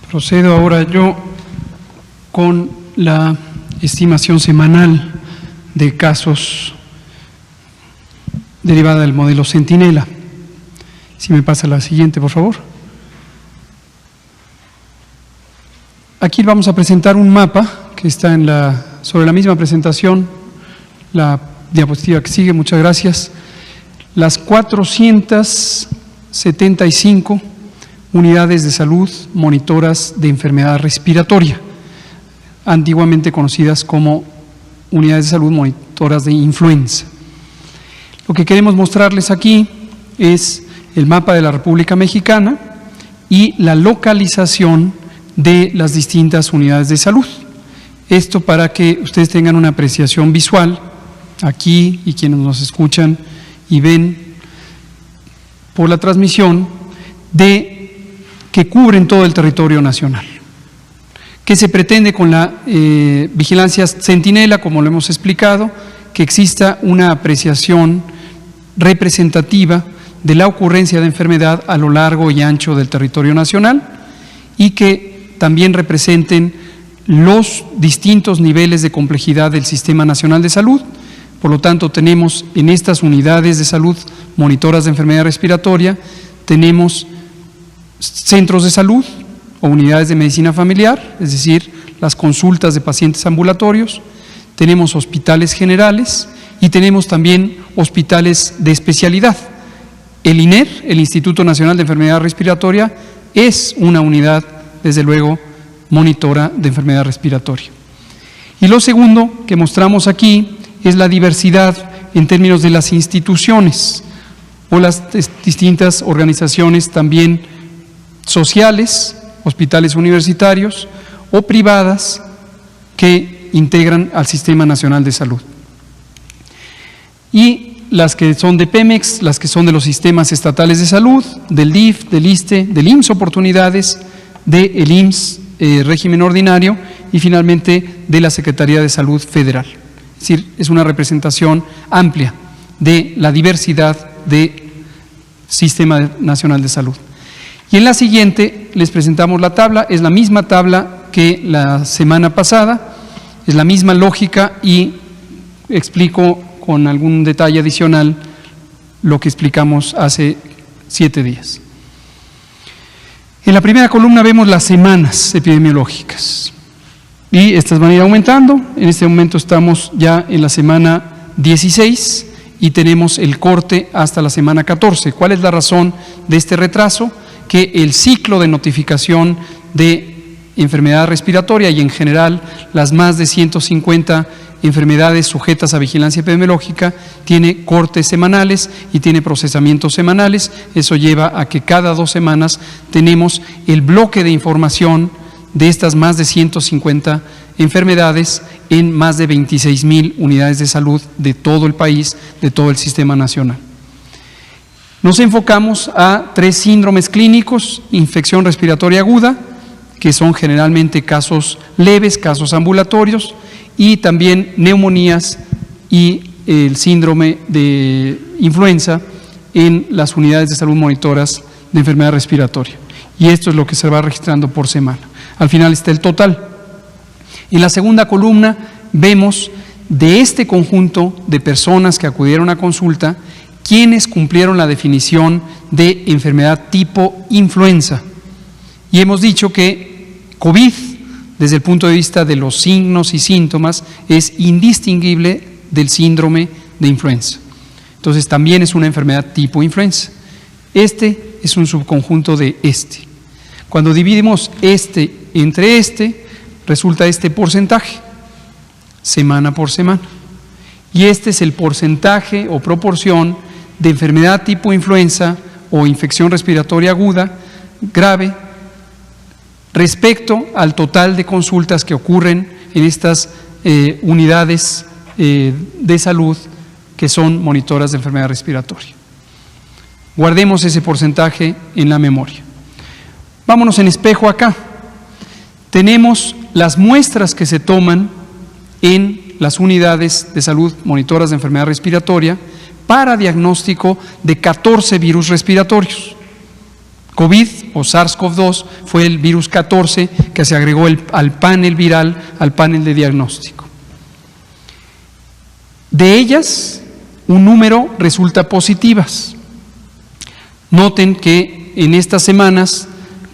Procedo ahora yo con la estimación semanal de casos derivada del modelo Centinela. Si me pasa la siguiente, por favor. Aquí vamos a presentar un mapa que está sobre la misma presentación, la diapositiva que sigue, muchas gracias. Las 475 unidades de salud monitoras de enfermedad respiratoria, antiguamente conocidas como unidades de salud monitoras de influenza. Lo que queremos mostrarles aquí es el mapa de la República Mexicana y la localización de las distintas unidades de salud. Esto para que ustedes tengan una apreciación visual aquí y quienes nos escuchan y ven por la transmisión de que cubren todo el territorio nacional. ¿Qué se pretende con la vigilancia Centinela? Como lo hemos explicado, que exista una apreciación representativa de la ocurrencia de enfermedad a lo largo y ancho del territorio nacional y que también representen los distintos niveles de complejidad del Sistema Nacional de Salud. Por lo tanto, tenemos en estas unidades de salud monitoras de enfermedad respiratoria, tenemos centros de salud o unidades de medicina familiar, es decir, las consultas de pacientes ambulatorios, tenemos hospitales generales y tenemos también hospitales de especialidad. El INER, el Instituto Nacional de Enfermedad Respiratoria, es una unidad, desde luego, monitora de enfermedad respiratoria. Y lo segundo que mostramos aquí es la diversidad en términos de las instituciones o las distintas organizaciones también sociales, hospitales universitarios o privadas que integran al Sistema Nacional de Salud. Y las que son de Pemex, las que son de los sistemas estatales de salud, del DIF, del ISSSTE, del IMSS Oportunidades, del IMSS régimen ordinario y finalmente de la Secretaría de Salud Federal. Es decir, es una representación amplia de la diversidad del Sistema Nacional de Salud. Y en la siguiente les presentamos la tabla, es la misma tabla que la semana pasada, es la misma lógica y explico con algún detalle adicional lo que explicamos hace 7 días. En la primera columna vemos las semanas epidemiológicas y estas van a ir aumentando. En este momento estamos ya en la semana 16 y tenemos el corte hasta la semana 14. ¿Cuál es la razón de este retraso? Que el ciclo de notificación de enfermedad respiratoria y en general las más de 150 enfermedades sujetas a vigilancia epidemiológica tiene cortes semanales y tiene procesamientos semanales. Eso lleva a que cada 2 semanas tenemos el bloque de información de estas más de 150 enfermedades en más de 26,000 unidades de salud de todo el país, de todo el sistema nacional. Nos enfocamos a 3 síndromes clínicos: infección respiratoria aguda, que son generalmente casos leves, casos ambulatorios, y también neumonías y el síndrome de influenza en las unidades de salud monitoras de enfermedad respiratoria. Y esto es lo que se va registrando por semana. Al final está el total. En la segunda columna vemos de este conjunto de personas que acudieron a consulta, quienes cumplieron la definición de enfermedad tipo influenza. Y hemos dicho que COVID, desde el punto de vista de los signos y síntomas, es indistinguible del síndrome de influenza. Entonces también es una enfermedad tipo influenza. Este es un subconjunto de este. Cuando dividimos este entre este, resulta este porcentaje, semana por semana. Y este es el porcentaje o proporción de enfermedad tipo influenza o infección respiratoria aguda grave respecto al total de consultas que ocurren en estas unidades de salud que son monitoras de enfermedad respiratoria. Guardemos ese porcentaje en la memoria. Vámonos en espejo acá. Tenemos las muestras que se toman en las unidades de salud monitoras de enfermedad respiratoria para diagnóstico de 14 virus respiratorios. COVID o SARS-CoV-2 fue el virus 14 que se agregó al panel viral, al panel de diagnóstico. De ellas, un número resulta positivas. Noten que en estas semanas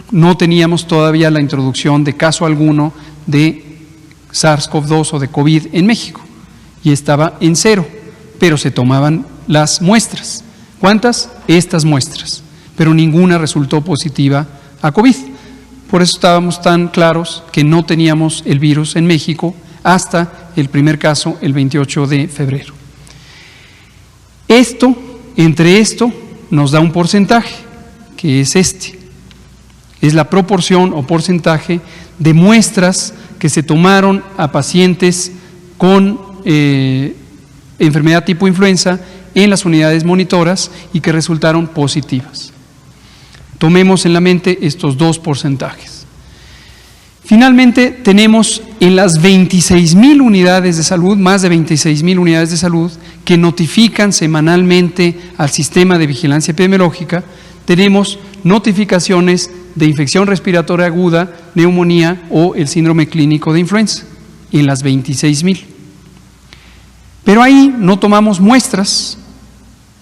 no teníamos todavía la introducción de caso alguno de SARS-CoV-2 o de COVID en México y estaba en 0, pero se tomaban las muestras. ¿Cuántas? Estas muestras, pero ninguna resultó positiva a COVID. Por eso estábamos tan claros que no teníamos el virus en México hasta el primer caso el 28 de febrero. Entre esto nos da un porcentaje, que es este. Es la proporción o porcentaje de muestras que se tomaron a pacientes con enfermedad tipo influenza en las unidades monitoras y que resultaron positivas. Tomemos en la mente estos dos porcentajes. Finalmente, tenemos en las 26,000 unidades de salud, más de 26,000 unidades de salud, que notifican semanalmente al sistema de vigilancia epidemiológica, tenemos notificaciones de infección respiratoria aguda, neumonía o el síndrome clínico de influenza, en las 26,000. Pero ahí no tomamos muestras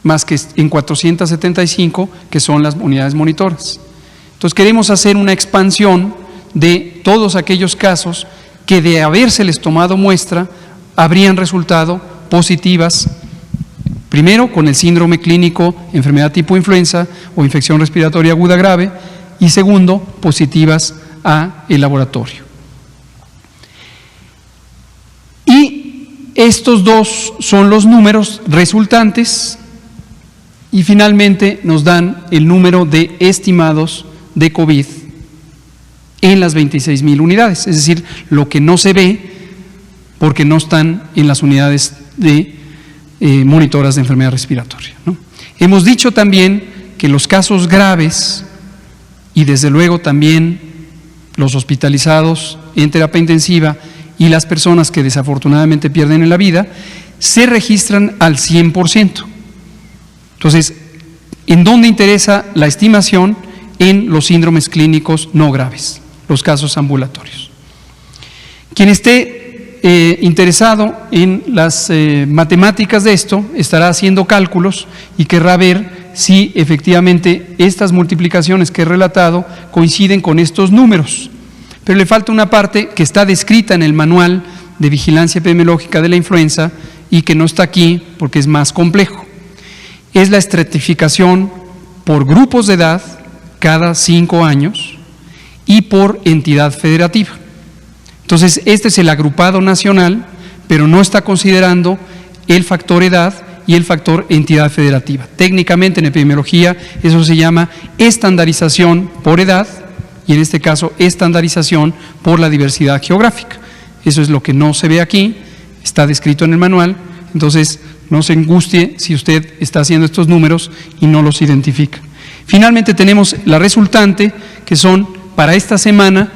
más que en 475, que son las unidades monitoras. Entonces queremos hacer una expansión de todos aquellos casos que de habérseles tomado muestra habrían resultado positivas, primero con el síndrome clínico, enfermedad tipo influenza o infección respiratoria aguda grave, y segundo, positivas a el laboratorio. Y estos dos son los números resultantes y finalmente nos dan el número de estimados de COVID en las 26,000 unidades, es decir, lo que no se ve porque no están en las unidades de monitoras de enfermedad respiratoria, ¿no? Hemos dicho también que los casos graves y desde luego también los hospitalizados en terapia intensiva y las personas que desafortunadamente pierden la vida se registran al 100%. Entonces, ¿en dónde interesa la estimación? En los síndromes clínicos no graves, los casos ambulatorios. Quien esté interesado en las matemáticas de esto estará haciendo cálculos y querrá ver si efectivamente estas multiplicaciones que he relatado coinciden con estos números. Pero le falta una parte que está descrita en el manual de vigilancia epidemiológica de la influenza y que no está aquí porque es más complejo. Es la estratificación por grupos de edad cada 5 años y por entidad federativa. Entonces, este es el agrupado nacional, pero no está considerando el factor edad y el factor entidad federativa. Técnicamente en epidemiología eso se llama estandarización por edad y en este caso estandarización por la diversidad geográfica. Eso es lo que no se ve aquí, está descrito en el manual, entonces no se angustie si usted está haciendo estos números y no los identifica. Finalmente tenemos la resultante, que son para esta semana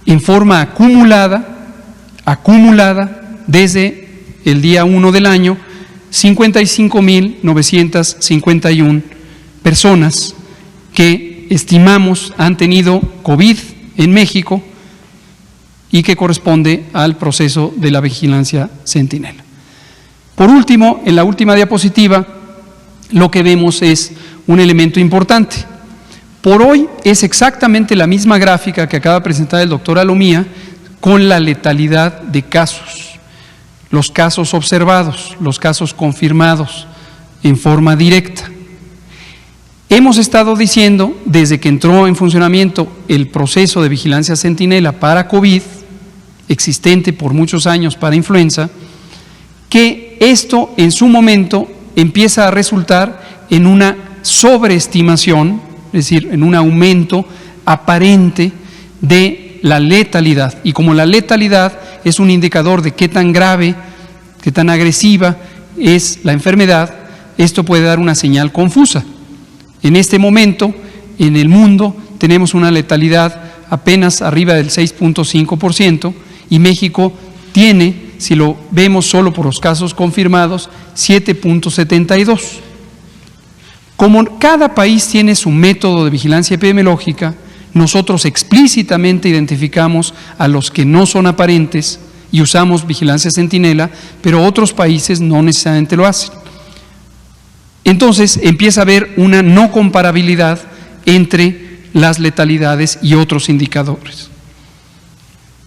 en forma acumulada desde el día 1 del año, 55,951 personas que estimamos han tenido COVID en México y que corresponde al proceso de la vigilancia centinela. Por último, en la última diapositiva, lo que vemos es un elemento importante. Por hoy es exactamente la misma gráfica que acaba de presentar el doctor Alomía con la letalidad de casos, los casos observados, los casos confirmados en forma directa. Hemos estado diciendo, desde que entró en funcionamiento el proceso de vigilancia centinela para COVID, existente por muchos años para influenza, que esto en su momento empieza a resultar en una sobreestimación, es decir, en un aumento aparente de la letalidad. Y como la letalidad es un indicador de qué tan grave, qué tan agresiva es la enfermedad, esto puede dar una señal confusa. En este momento, en el mundo, tenemos una letalidad apenas arriba del 6.5% y México tiene, si lo vemos solo por los casos confirmados, 7.72%. Como cada país tiene su método de vigilancia epidemiológica, nosotros explícitamente identificamos a los que no son aparentes y usamos vigilancia centinela, pero otros países no necesariamente lo hacen. Entonces empieza a haber una no comparabilidad entre las letalidades y otros indicadores.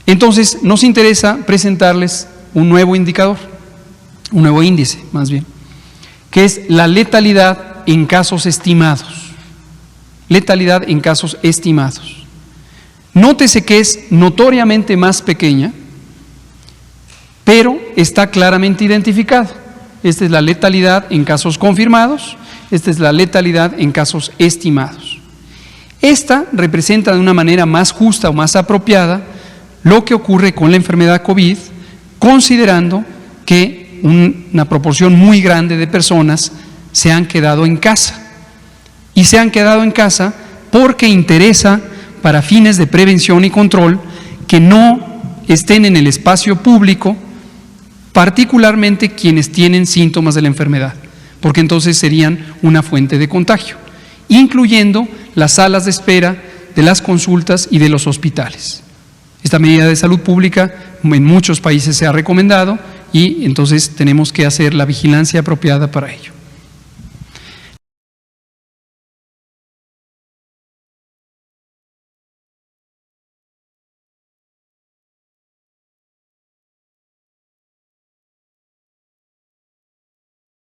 Entonces nos interesa presentarles un nuevo indicador, un nuevo índice más bien, que es la letalidad en casos estimados. Letalidad en casos estimados. Nótese que es notoriamente más pequeña, pero está claramente identificado. Esta es la letalidad en casos confirmados, esta es la letalidad en casos estimados. Esta representa de una manera más justa o más apropiada lo que ocurre con la enfermedad COVID, considerando que una proporción muy grande de personas se han quedado en casa. Y se han quedado en casa porque interesa, para fines de prevención y control, que no estén en el espacio público, particularmente quienes tienen síntomas de la enfermedad, porque entonces serían una fuente de contagio, incluyendo las salas de espera de las consultas y de los hospitales. Esta medida de salud pública en muchos países se ha recomendado y entonces tenemos que hacer la vigilancia apropiada para ello.